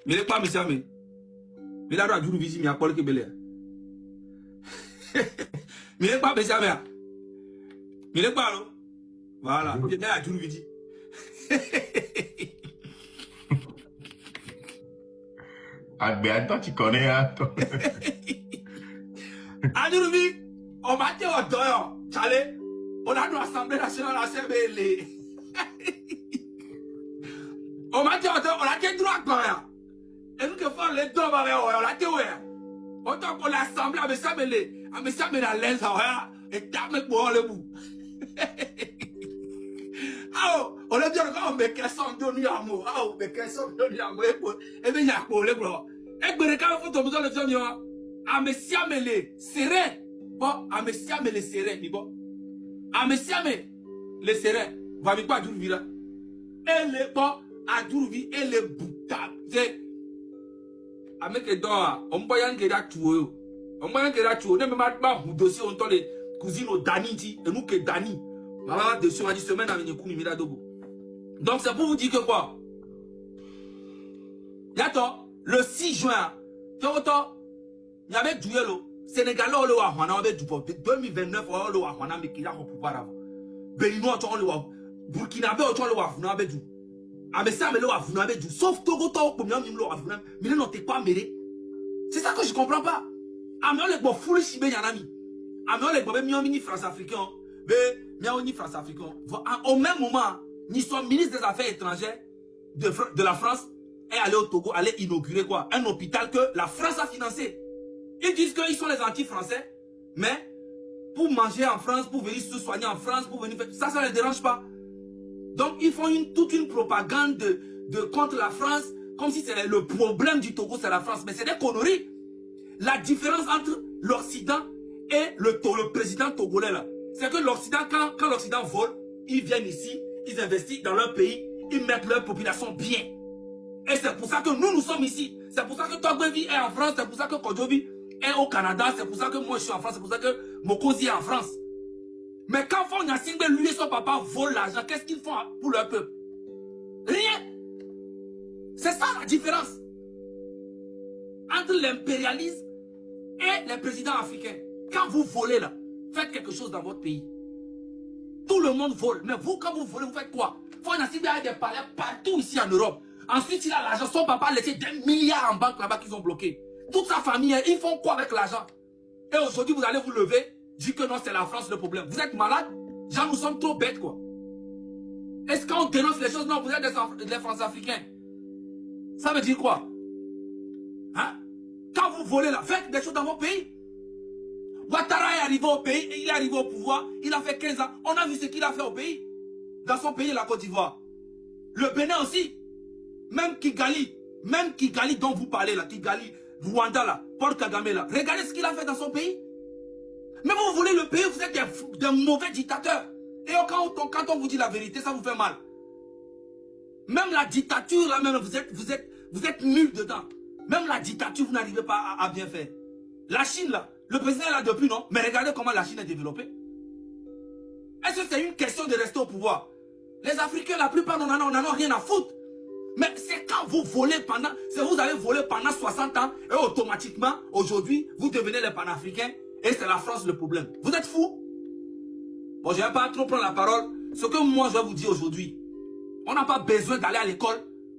Mais les pas, monsieur, mais là, il y a visite, mais il y a pas le Québec. Mais les pas, monsieur, mais les pas, voilà, il y a une visite. Attends, tu connais, hein, toi. Adjouruvi, on m'a dit au doyo, Tchale, on a l'Assemblée nationale à CBL. On m'a dit au doyo, on a dit droit quoi. Et nous que faisons les deux, on a dit ouais. Autant qu'on l'Assemblée à me à l'aise, et tape pour le bout. Ah, on a dit on met qu'elle s'en donne amour. Ah, mais qu'elle s'en donne amour. Et bien, il y a pour le bro. Et bien, quand vous tombez dans le film, à me siamele serré. Bon, à me siamele serré, ni bon. À me siamele le serré. Va me pas d'ouvrir là. Et le bon, à d'ouvrir et le bouta. C'est. À me que d'or, on peut y en gagner tout. On peut y en gagner tout. Ne me mette pas au dossier, on t'a les cousines au Dani, et nous que Dani. Maman, de sur 10 semaines, avec une coumie, donc, c'est pour vous dire que quoi? Yato, le 6 juin, il y avait du yellow. Sénégalais, on avait du 2029, on avait du pouvoir. Béninois, on avait du Burkinabé, on avait du. Amessa, on avait du. Sauf Togo, on avait du. Mais non, t'es pas mêlé. C'est ça que je comprends pas. Amiens, les bon, foule chibé, y'en a mis. Amiens, les bon, mini France africain. Mais on y France africain. Au même moment, nous sommes ministres des Affaires étrangères de la France et aller au Togo, aller inaugurer quoi? Un hôpital que la France a financé. Ils disent qu'ils sont les anti-français, mais pour manger en France, pour venir se soigner en France, pour venir faire... Ça ne les dérange pas. Donc, ils font toute une propagande de contre la France, comme si c'est le problème du Togo, c'est la France. Mais c'est des conneries. La différence entre l'Occident et le président togolais, là, c'est que l'Occident, quand l'Occident vole, ils viennent ici, ils investissent dans leur pays, ils mettent leur population bien. Et c'est pour ça que nous sommes ici. C'est pour ça que Togbevi est en France, c'est pour ça que Kodjovi est au Canada, c'est pour ça que moi je suis en France, c'est pour ça que Mokosi est en France. Mais quand Fonya Singbe, lui et son papa volent l'argent, qu'est-ce qu'ils font pour leur peuple? Rien. C'est ça la différence entre l'impérialisme et les présidents africains. Quand vous volez là, faites quelque chose dans votre pays. Tout le monde vole. Mais vous, quand vous volez, vous faites quoi? Fonya Singbe a des palais partout ici en Europe. Ensuite, il a l'argent. Son papa a laissé des milliards en banque là-bas qu'ils ont bloqués. Toute sa famille, ils font quoi avec l'argent? Et aujourd'hui, vous allez vous lever, dire que non, c'est la France le problème. Vous êtes malade? Genre, nous sommes trop bêtes, quoi. Est-ce qu'on dénonce les choses? Non, vous êtes des France-Africains. Ça veut dire quoi? Hein? Quand vous volez là, faites des choses dans vos pays. Ouattara est arrivé au pays, et il est arrivé au pouvoir, il a fait 15 ans. On a vu ce qu'il a fait au pays. Dans son pays, la Côte d'Ivoire. Le Bénin aussi. Même Kigali dont vous parlez là, Kigali, Rwanda là, Paul Kagame là, regardez ce qu'il a fait dans son pays. Mais vous voulez le pays, vous êtes des mauvais dictateurs. Et quand on vous dit la vérité, ça vous fait mal. Même la dictature là, même vous êtes nuls dedans. Même la dictature, vous n'arrivez pas à bien faire. La Chine là, le président est là depuis, non? Mais regardez comment la Chine est développée. Est-ce que c'est une question de rester au pouvoir? Les Africains, la plupart, on n'en a rien à foutre. Mais c'est quand vous volez vous allez voler pendant 60 ans et automatiquement, aujourd'hui, vous devenez les panafricains et c'est la France le problème. Vous êtes fous? Bon, je ne vais pas trop prendre la parole. Ce que moi, je vais vous dire aujourd'hui, on n'a pas besoin d'aller à l'école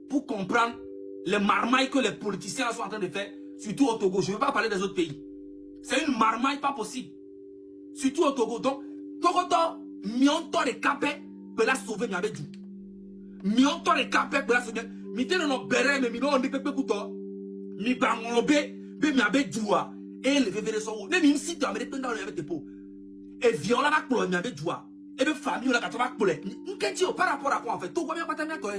pour comprendre les marmailles que les politiciens sont en train de faire, surtout au Togo. Je ne veux pas parler des autres pays. C'est une marmaille pas possible. Surtout au Togo. Donc, Togo, Mionto de Capé peut la sauver, mais avec du. Mionto de Capé peut la sauver. Mité no bere, mais mino on ne peut pas couper. Mi bangobe, be mi avec du. Et le bébé de son. Ne mi si tu as mis pendant avec tes peaux. Et viola la couleur, mi avec du. Et be famille, on a 80 couleurs. N'qu'est-ce par rapport à quoi en fait? Tout va bien, pas ta mère, toi.